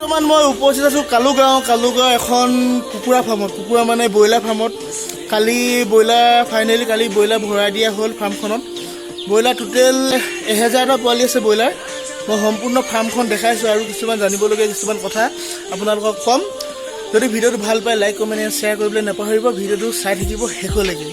বৰ্তমান মই উপস্থিত আছোঁ কালুগাঁও এখন কুকুৰা ফাৰ্মত, কুকুৰা মানে ব্ৰইলাৰ ফাৰ্মত। কালি ব্ৰইলাৰ ভৰাই দিয়া হ'ল ফাৰ্মখনত। ব্ৰইলাৰ টোটেল 1000টা পোৱালি আছে ব্ৰইলাৰ। মই সম্পূৰ্ণ ফাৰ্মখন দেখাইছোঁ আৰু কিছুমান জানিবলগীয়া কিছুমান কথা আপোনালোকক ক'ম। যদি ভিডিঅ'টো ভাল পায় লাইক কমেণ্ট শ্বেয়াৰ কৰিবলৈ নাপাহৰিব। ভিডিঅ'টো চাই থাকিব শেষলৈকে।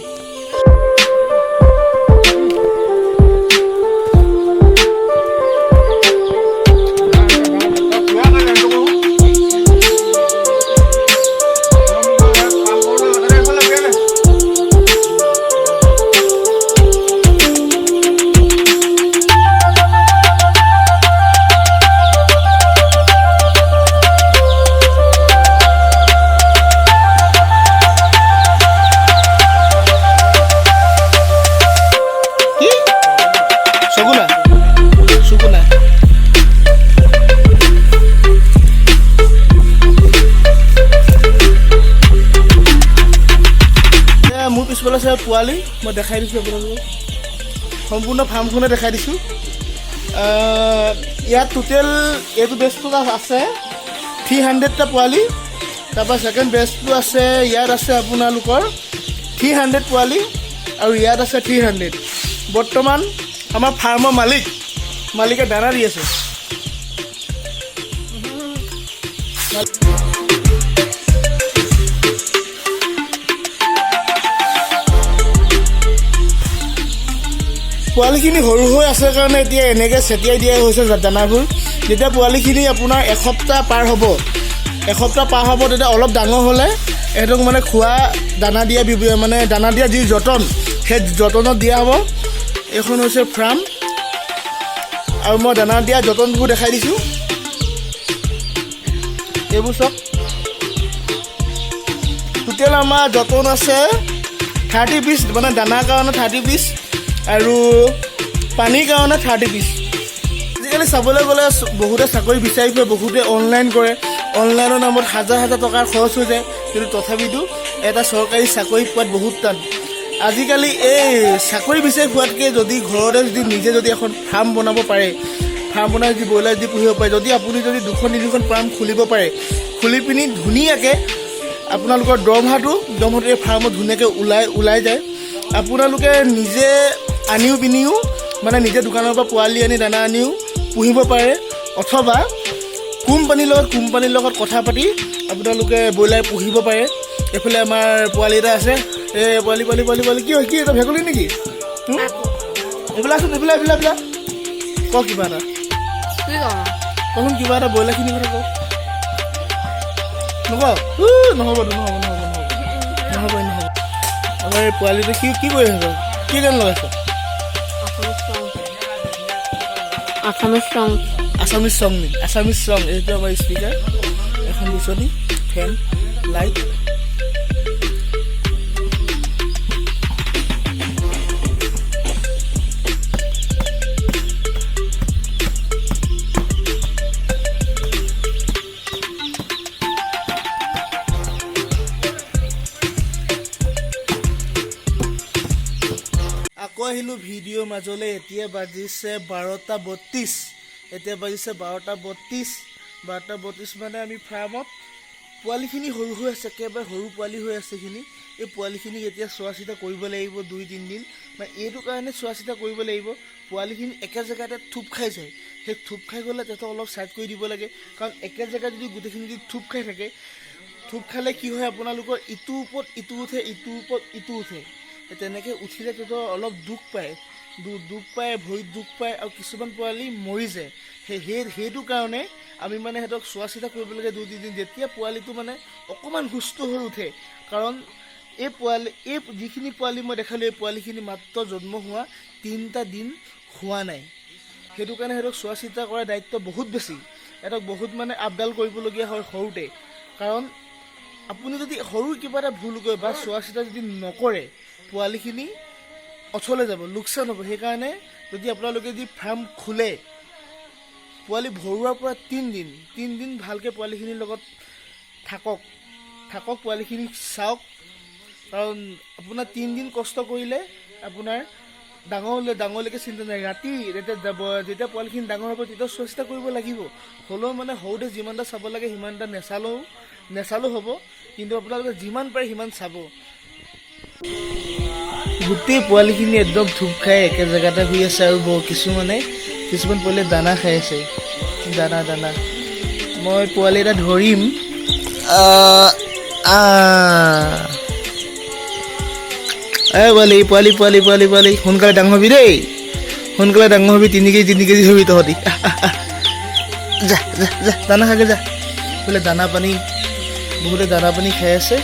মোৰ পিছফালে আছে পোৱালি, মই দেখাই দিছোঁ আপোনালোকক। সম্পূৰ্ণ ফাৰ্মখনে দেখাই দিছোঁ। ইয়াত টোটেল এইটো বেচটোত আছে 300টা পোৱালি। তাৰপৰা ছেকেণ্ড বেচটো আছে, ইয়াত আছে আপোনালোকৰ 300 পোৱালি আৰু ইয়াত আছে 300। বৰ্তমান আমাৰ ফাৰ্মৰ মালিকে দানা দি আছে। পোৱালিখিনি সৰু হৈ আছে কাৰণে এতিয়া এনেকৈ ছটিয়াই দিয়া হৈছে দানাবোৰ। যেতিয়া পোৱালিখিনি আপোনাৰ এসপ্তাহ পাৰ হ'ব, তেতিয়া অলপ ডাঙৰ হ'লে সিহঁতক মানে খোৱা দানা দিয়া যি যতন, সেই যতনত দিয়া হ'ব। এইখন হৈছে ফাৰ্ম আৰু মই দানা দিয়া যতনবোৰ দেখাই দিছোঁ। এইবোৰ চব টোটেল আমাৰ যতন আছে 30 পিচ, মানে দানাৰ কাৰণে 30 পিচ আৰু পানীৰ কাৰণে 30 পিচ। আজিকালি চাবলৈ গ'লে বহুতে চাকৰি বিচাৰি ফুৰে, বহুতে অনলাইন কৰে। অনলাইনৰ নামত হাজাৰ টকাৰ খৰচ হৈ যায়, কিন্তু তথাপিতো এটা চৰকাৰী চাকৰি পোৱাত বহুত টান। আজিকালি এই চাকৰি বিচাৰি পোৱাতকৈ যদি ঘৰতে নিজে এখন ফাৰ্ম বনাব পাৰে, ফাৰ্ম বনাই ব্ৰইলাৰ পুহিব পাৰে, আপুনি 2-3খন ফাৰ্ম খুলিব পাৰে, খুলি পিনি ধুনীয়াকৈ আপোনালোকৰ দৰমহাটো এই ফাৰ্মত ধুনীয়াকৈ ওলাই যায়। আপোনালোকে নিজে আনিও পিনিও মানে নিজে দোকানৰ পৰা পোৱালি আনি দানা আনিও পুহিব পাৰে, অথবা কোম্পানীৰ লগত কথা পাতি আপোনালোকে ব্ৰইলাৰ পুহিব পাৰে। এইফালে আমাৰ পোৱালি এটা আছে। এই পোৱালি কি হয়, কি এটা ভেকুলী নেকি? এইফালে আছোঁ, এইফালে কওক কিবা এটা, কচোন কিবা এটা ব্ৰইলাৰখিনিৰ কথা কওক। নহ'ব। আমাৰ এই পোৱালিটো কি কৰি আছে, কি গান লগাইছে? আছামিজ চং। এইটো আমাৰ স্পিকাৰ, এখন বিচনী, ফেন, লাইট। আকৌ আহিলোঁ ভিডিঅ'ৰ মাজলৈ। এতিয়া বাজিছে 12:32। মানে আমি ফাৰ্মত পোৱালিখিনি সৰু হৈ আছে, একেবাৰে সৰু পোৱালি হৈ আছে। এই পোৱালিখিনিক এতিয়া চোৱা চিতা কৰিব লাগিব 2-3 দিন। মানে এইটো কাৰণে চোৱা চিতা কৰিব লাগিব, পোৱালিখিনি একে জেগাতে থুপ খাই যায়। সেই থুপ খাই গ'লে তেহেঁতক অলপ ছাইড কৰি দিব লাগে, কাৰণ একে জেগাত যদি গোটেইখিনি যদি থুপ খাই থাকে, থুপ খালে কি হয়, আপোনালোকৰ ইটোৰ ওপৰত ইটো উঠে, ইটোৰ ওপৰত ইটো উঠে। তেনেকৈ উঠিলে তেহেঁতৰ অলপ দুখ পায়, ভৰিত দুখ পায় আৰু কিছুমান পোৱালি মৰি যায়। সেইটো কাৰণে আমি মানে সিহঁতক চোৱা চিতা কৰিব লাগে 2-3 দিন, যেতিয়া পোৱালিটো মানে অকণমান সুস্থ হৈ উঠে। কাৰণ এই যিখিনি পোৱালি মই দেখালোঁ, এই পোৱালিখিনি মাত্ৰ জন্ম হোৱা 3টা দিন হোৱা নাই। সেইটো কাৰণে সিহঁতক চোৱা চিতা কৰাৰ দায়িত্ব বহুত বেছি। সিহঁতক বহুত মানে আপডাল কৰিবলগীয়া হয় সৰুতে। কাৰণ আপুনি যদি সৰু কিবা এটা ভুল কৰে বা চোৱা চিতা যদি নকৰে, পোৱালিখিনি অথলে যাব, লোকচান হ'ব। সেইকাৰণে যদি আপোনালোকে ফাৰ্ম খোলে, পোৱালি ভৰোৱাৰ পৰা 3 দিন ভালকৈ পোৱালিখিনিৰ লগত থাকক, পোৱালিখিনিক চাওক। কাৰণ আপোনাৰ 3 দিন কষ্ট কৰিলে আপোনাৰ ডাঙৰলৈকে চিন্তা নাই। ৰাতি যেতিয়া পোৱালিখিনি ডাঙৰ হ'ব তেতিয়া চোৱা চিতা কৰিব লাগিব। হ'লেও মানে সৰুতে যিমানটা চাব লাগে সিমানটা নেচালেও হ'ব, কিন্তু আপোনালোকে যিমান পাৰে সিমান চাব। গোটেই পোৱালিখিনি একদম থুপ খাই একে জেগাতে শুই আছে, আৰু কিছুমান পোৱালি দানা খাই আছে। দানা মই পোৱালি এটা ধৰিম। পোৱালি সোনকালে ডাঙৰ হবি দেই, সোনকালে ডাঙৰ হবি। 3 কেজি হবি তহঁতি। যা দানা খাগে যা। বোলে বহুতে দানা পানী খাই আছে।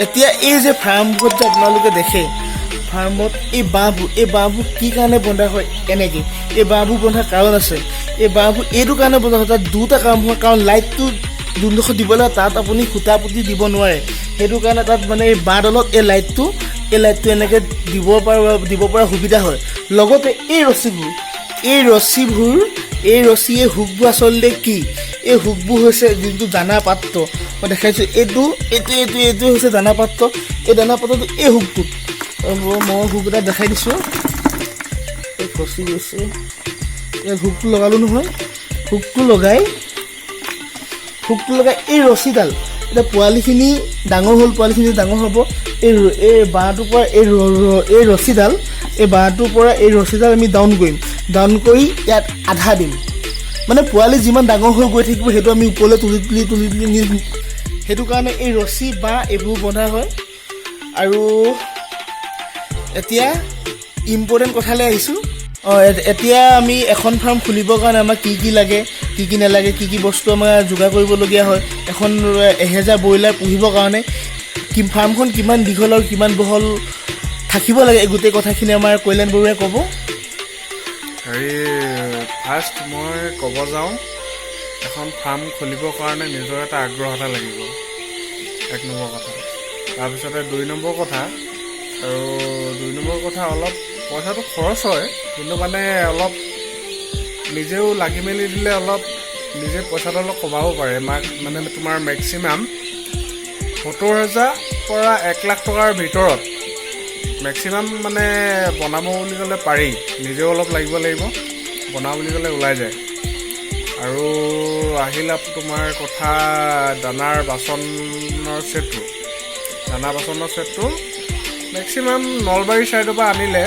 এতিয়া এই যে ফাৰ্মবোৰত যে আপোনালোকে দেখে, ফাৰ্মত এই বাঁহবোৰ কি কাৰণে বন্ধা হয় এনেকৈ? এই বাঁহবোৰ বন্ধাৰ কাৰণ আছে। এই বাঁহবোৰ এইটো কাৰণে বন্ধা হয়, তাত দুটা কাম হয়। কাৰণ লাইটটো যোনডোখৰ দিব লাগে তাত আপুনি খুটা পুতি দিব নোৱাৰে। সেইটো কাৰণে তাত মানে এই বাঁহডালত এই লাইটটো এনেকৈ দিব পৰা সুবিধা হয়। লগতে এই হুকবোৰ আচলতে কি? এই হুকবোৰ হৈছে যোনটো দানা পাত্ৰ মই দেখাইছোঁ। এইটো হৈছে দানা পাত্ৰ। এই দানা পাত্ৰটো এই হুকটো, মই হুক এটা দেখাই দিছোঁ। এই ফচি গৈছে। এই হুকটো লগালোঁ নহয়। হুকটো লগাই এই ৰছীডাল, এতিয়া পোৱালিখিনি ডাঙৰ হ'ব। এই বাঁহটোৰ পৰা এই ৰছীডাল আমি ডাউন কৰি ইয়াত আধা দিম। মানে পোৱালি যিমান ডাঙৰ হৈ গৈ থাকিব সেইটো আমি ওপৰলৈ তুলি নিম। সেইটো কাৰণে এই ৰছী বা এইবোৰ বন্ধা হয়। আৰু এতিয়া ইম্পৰ্টেণ্ট কথালৈ আহিছোঁ। এতিয়া আমি এখন ফাৰ্ম খুলিবৰ কাৰণে আমাক কি লাগে, কি নালাগে, কি বস্তু আমাৰ যোগাৰ কৰিবলগীয়া হয়। এখন 1000 ব্ৰইলাৰ পুহিবৰ কাৰণে ফাৰ্মখন কিমান দীঘল আৰু কিমান বহল থাকিব লাগে, এই গোটেই কথাখিনি আমাৰ কল্যাণ বৰুৱাই ক'ব। ফাৰ্ষ্ট মই ক'ব যাওঁ, এখন ফাৰ্ম খুলিবৰ কাৰণে নিজৰ এটা আগ্ৰহ এটা লাগিব, 1 নম্বৰ কথা। তাৰপিছতে 2 নম্বৰ কথা, অলপ পইচাটো খৰচ হয়, কিন্তু মানে অলপ নিজেও লাগি মেলি দিলে অলপ নিজে পইচাটো অলপ কমাব পাৰে। মানে তোমাৰ মেক্সিমাম 70,000 পৰা 1 লাখ টকাৰ ভিতৰত মেক্সিমাম মানে বনাব বুলি ক'লে পাৰি। নিজেও অলপ লাগিব, বনাওঁ বুলি ক'লে ওলাই যায়। আৰু আহিল তোমাৰ কথা দানা বাচনৰ ছেটটো মেক্সিমাম নলবাৰী ছাইডৰ পৰা আনিলে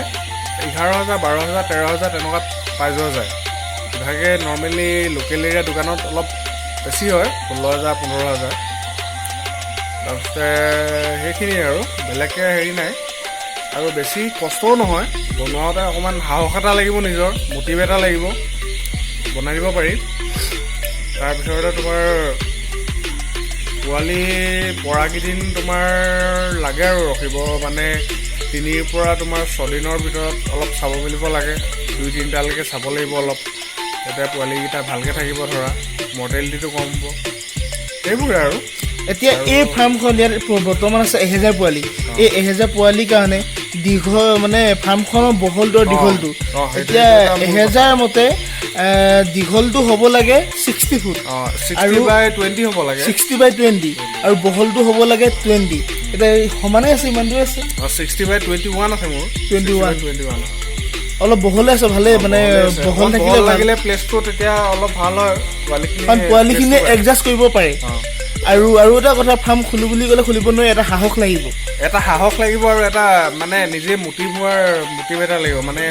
11,000, 12,000, 13,000 তেনেকুৱাত পাই যোৱা যায়। ইভাগে নৰ্মেলি লোকেল এৰিয়া দোকানত অলপ বেছি হয়, 16,000, 15,000। তাৰপিছতে সেইখিনিয়ে আৰু বেলেগকৈ হেৰি নাই। আৰু বেছি কষ্টও নহয়, বনোৱাতে অকণমান সাহস এটা লাগিব, নিজৰ মটিভ এটা লাগিব, বনাই দিব পাৰি। তাৰপিছতে তোমাৰ পোৱালি পৰাকেইদিন তোমাৰ লাগে আৰু ৰখিব, মানে 3 পৰা তোমাৰ 6 দিনৰ ভিতৰত অলপ চাব মেলিব লাগে। 2-3টালৈকে চাব লাগিব অলপ, তেতিয়া পোৱালিকেইটা ভালকৈ থাকিব, ধৰা মৰ্টেলিটিটো কম হ'ব। সেইবোৰে আৰু এতিয়া এই ফাৰ্মখন ইয়াত বৰ্তমান আছে 1000 পোৱালি। এই 1000 পোৱালিৰ কাৰণে মানে ফাৰ্মখনৰ দীঘলটো এতিয়া 1000 মতে দীঘলটো হ'ব লাগে 60 ফুট, 60/20 হ'ব লাগে, 60/20, আৰু বহলটো হ'ব লাগে 20। এতিয়া সমানে আছে, ইমান দূৰ আছে। 60/21 আছে মোৰ, 21 অলপ বহলে আছে, ভালে মানে বহল থাকিলে প্লেচটো তেতিয়া অলপ ভাল হয়, পোৱালিখিনি এডজাষ্ট কৰিব পাৰে। আৰু এটা কথা, ফাৰ্ম খুলো বুলি ক'লে খুলিব নোৱাৰি, এটা সাহস লাগিব আৰু এটা মানে নিজে মটিভ এটা লাগিব। মানে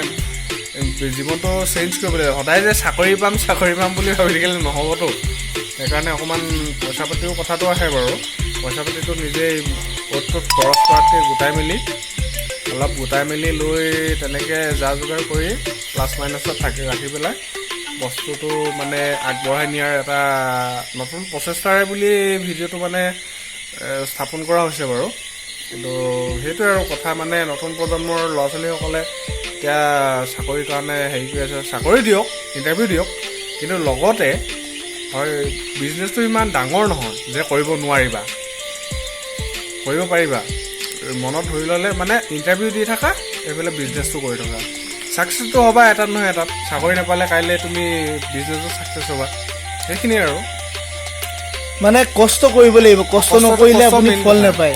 জীৱনটো চেঞ্জ কৰিব লাগিব। সদায় যে চাকৰি পাম বুলি ভাবি থাকিলে নহ'বতো। সেইকাৰণে অকণমান পইচা পাতিও কথাটো আহে বাৰু। পইচা পাতিটো নিজেই ক'ত খৰচ কৰাতকৈ গোটাই মেলি লৈ তেনেকৈ যা যোগাৰ কৰি প্লাছ মাইনাছত ৰাখি পেলাই বস্তুটো মানে আগবঢ়াই নিয়াৰ এটা নতুন প্ৰচেষ্টাৰে বুলি ভিডিঅ'টো মানে স্থাপন কৰা হৈছে বাৰু। কিন্তু সেইটোৱে আৰু কথা, মানে নতুন প্ৰজন্মৰ ল'ৰা ছোৱালীসকলে এতিয়া চাকৰিৰ কাৰণে হেৰি কৰি আছে, চাকৰি দিয়ক, ইণ্টাৰভিউ দিয়ক, কিন্তু লগতে হয় বিজনেছটো ইমান ডাঙৰ নহয় যে কৰিব নোৱাৰিবা, কৰিব পাৰিবা। মনত ধৰি ল'লে মানে ইণ্টাৰভিউ দি থাকা, এইফালে বিজনেছটো কৰি থকা, ছাকচেছটো হ'বা এটাত নহয় এটাত। চাকৰি নাপালে কাইলৈ তুমি বিজনেছত ছাকচেছ হ'বা, সেইখিনিয়ে আৰু। মানে কষ্ট কৰিব লাগিব, কষ্ট নকৰিলে আপুনি ফল নাপায়।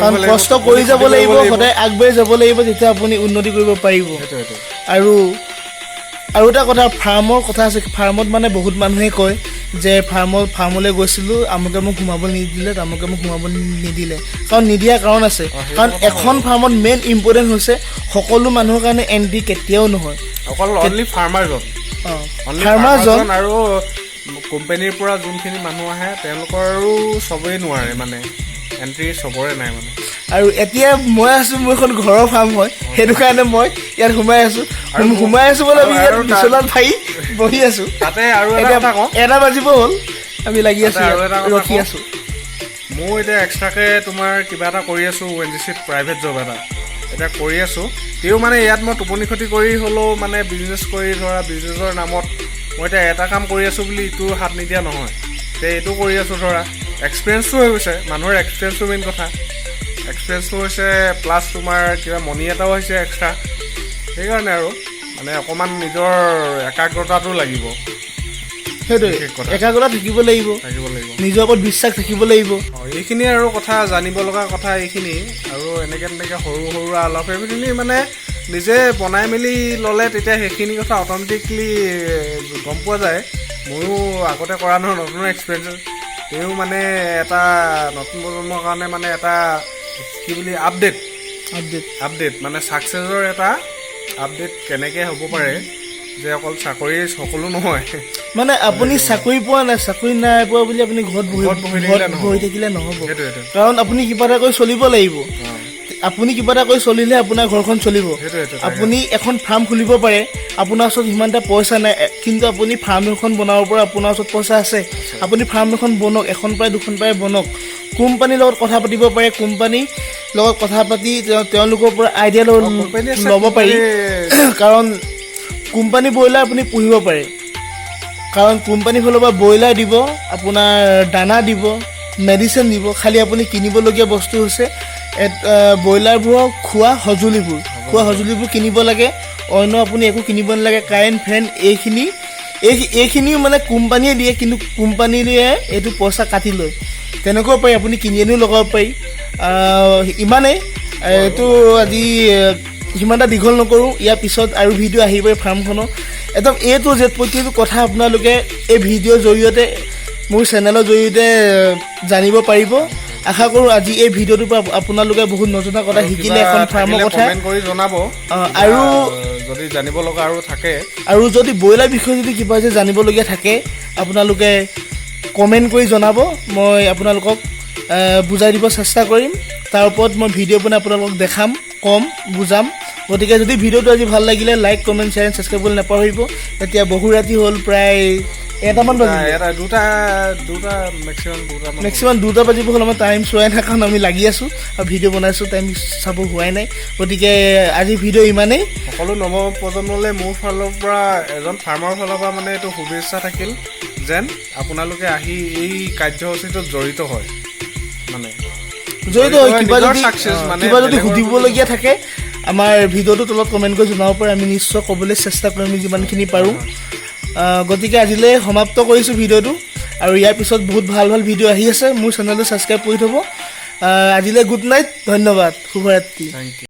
কাৰণ কষ্ট কৰি যাব লাগিব, সদায় আগবাঢ়ি যাব লাগিব, তেতিয়া আপুনি উন্নতি কৰিব পাৰিব। আৰু এটা কথা, ফাৰ্মৰ কথা আছে। ফাৰ্মত মানে বহুত মানুহে কয় যে ফাৰ্মলৈ গৈছিলোঁ, আমুকে মোক সোমাব নিদিলে, তামুকে মোক সোমাব নিদিলে। কাৰণ নিদিয়াৰ কাৰণ আছে। কাৰণ এখন ফাৰ্মত মেইন ইম্পৰ্টেণ্ট হৈছে সকলো মানুহৰ কাৰণে এণ্ট্ৰি কেতিয়াও নহয়, অকল অনলি ফাৰ্মাৰজন আৰু কোম্পানীৰ পৰা যোনখিনি মানুহ আহে তেওঁলোকৰো চবেই নোৱাৰে, মানে এণ্ট্ৰি চবৰে নাই মানে। আৰু এতিয়া মই আছোঁ, মোৰ এখন ঘৰৰ ফাৰ্ম হয়, সেইটো কাৰণে মই ইয়াত সোমাই আছোঁ মানে আমি ইয়াত বিচনাত পাৰি বহি আছোঁ। তাতে আৰু এটা বাজিব হ'ল, আমি লাগি আছোঁ, ৰখি আছোঁ। মোৰ এতিয়া এক্সট্ৰাকৈ তোমাৰ কিবা এটা কৰি আছোঁ, ONGCত প্ৰাইভেট জব এটা এতিয়া কৰি আছোঁ। তেও মানে ইয়াত মই টোপনি ক্ষতি কৰি হ'লেও মানে বিজনেছ কৰি, ধৰা বিজনেছৰ নামত মই এতিয়া এটা কাম কৰি আছোঁ বুলি ইটো হাত নিদিয়া নহয়, এতিয়া এইটো কৰি আছোঁ। ধৰা এক্সপিৰিয়েঞ্চটো হৈ গৈছে, মানুহৰ এক্সপিৰিয়েঞ্চটো মেইন কথা। এক্সপিৰিয়েঞ্চটো হৈছে, প্লাছ তোমাৰ কিবা মনি এটাও হৈছে এক্সট্ৰা। সেইকাৰণে আৰু মানে অকণমান নিজৰ একাগ্ৰতাটো লাগিব। সেইটোৱে, একাগ্ৰতা থাকিব লাগিব, নিজৰ ওপৰত বিশ্বাস থাকিব লাগিব। এইখিনি আৰু কথা জানিব লগা কথা এইখিনি। আৰু এনেকৈ সৰু সুৰা অলপ সেইখিনি মানে নিজে বনাই মেলি ল'লে তেতিয়া সেইখিনি কথা অট'মেটিকলি গম পোৱা যায়। ময়ো আগতে কৰা নহয়, নতুন এক্সপিৰিয়েঞ্চ। তেও মানে এটা নতুন প্ৰজন্মৰ কাৰণে মানে এটা কি বুলি আপডেট মানে ছাকচেছৰ এটা আপডেট কেনেকৈ হ'ব পাৰে, যে অকল চাকৰি সকলো নহয়। মানে আপুনি চাকৰি পোৱা নাই, চাকৰি নাই পোৱা বুলি আপুনি ঘৰত বহি থাকিলে নহ'ব। কাৰণ আপুনি কিবা এটা কৰি চলিব লাগিব। আপুনি কিবা এটা কৰি চলিলে আপোনাৰ ঘৰখন চলিব। আপুনি এখন ফাৰ্ম খুলিব পাৰে, আপোনাৰ ওচৰত সিমান এটা পইচা নাই, কিন্তু আপুনি ফাৰ্ম এখন বনাব পৰা আপোনাৰ ওচৰত পইচা আছে। আপুনি ফাৰ্ম এখন বনক, এখন পাৰে দুখন পাৰে বনক। কোম্পানীৰ লগত কথা পাতিব পাৰে, কোম্পানীৰ লগত কথা পাতি তেওঁলোকৰ পৰা আইডিয়া ল'ব পাৰি। কাৰণ কোম্পানী ব্ৰইলাৰ আপুনি পুহিব পাৰে, কাৰণ কোম্পানীৰ ফালৰ পৰা ব্ৰইলাৰ দিব, আপোনাৰ দানা দিব, মেডিচিন দিব। খালি আপুনি কিনিবলগীয়া বস্তু হৈছে ব্ৰইলাৰবোৰক খোৱা সঁজুলিবোৰ কিনিব লাগে। অন্য আপুনি একো কিনিব নালাগে। কাৰেণ্ট, ফেন এইখিনিও মানে কোম্পানীয়ে দিয়ে, কিন্তু কোম্পানীয়ে এইটো পইচা কাটি লয়। তেনেকৈ পাৰি, আপুনি কিনি আনিও লগাব পাৰি। ইমানেই। এইটো আজি সিমান এটা দীঘল নকৰোঁ, ইয়াৰ পিছত আৰু ভিডিঅ' আহিব ফাৰ্মখনৰ একদম A to Z প্ৰতিটো কথা আপোনালোকে এই ভিডিঅ'ৰ জৰিয়তে, মোৰ চেনেলৰ জৰিয়তে জানিব পাৰিব। আশা কৰোঁ আজি এই ভিডিঅ'টোৰ পৰা আপোনালোকে বহুত নজনা কথা শিকিলে এখন ফাৰ্মৰ কথা। আৰু যদি জানিব লগা আৰু থাকে, আৰু যদি ব্ৰইলাৰ বিষয়ে যদি কিবা যে জানিবলগীয়া থাকে, আপোনালোকে কমেণ্ট কৰি জনাব। মই আপোনালোকক বুজাই দিব চেষ্টা কৰিম। তাৰ ওপৰত মই ভিডিঅ' বনাই আপোনালোকক দেখাম, ক'ম, বুজাম। গতিকে যদি ভিডিঅ'টো আজি ভাল লাগিলে like, comment, share and subscribe কৰিবলৈ নাপাহৰিব। এতিয়া বহু ৰাতি হ'ল, প্ৰায় এটামান বাজিলে, মেক্সিমাম 2টা বাজিব হ'ল। আমাৰ টাইম চোৱাই নাই, কাৰণ আমি লাগি আছোঁ আৰু ভিডিঅ' বনাইছোঁ, টাইম চাব হোৱাই নাই। গতিকে আজি ভিডিঅ' ইমানেই। সকলো নৱপ্ৰজন্মলৈ মোৰ ফালৰ পৰা, এজন ফাৰ্মাৰ ফালৰ পৰা মানে এইটো শুভেচ্ছা থাকিল যেন আপোনালোকে আহি এই কাৰ্যসূচীটোত জড়িত হয়। কিবা যদি সুধিবলগীয়া থাকে আমাৰ ভিডিঅ'টোৰ তলত কমেণ্ট কৰি জনাব পাৰে, আমি নিশ্চয় ক'বলৈ চেষ্টা কৰিম যিমানখিনি পাৰোঁ। গতিকে আজিলৈ সমাপ্ত কৰিছোঁ ভিডিঅ'টো। আৰু ইয়াৰ পিছত বহুত ভাল ভাল ভিডিঅ' আহি আছে। মোৰ চেনেলটো ছাবস্ক্ৰাইব কৰি থ'ব। আজিলৈ গুড নাইট, ধন্যবাদ, শুভৰাত্ৰি।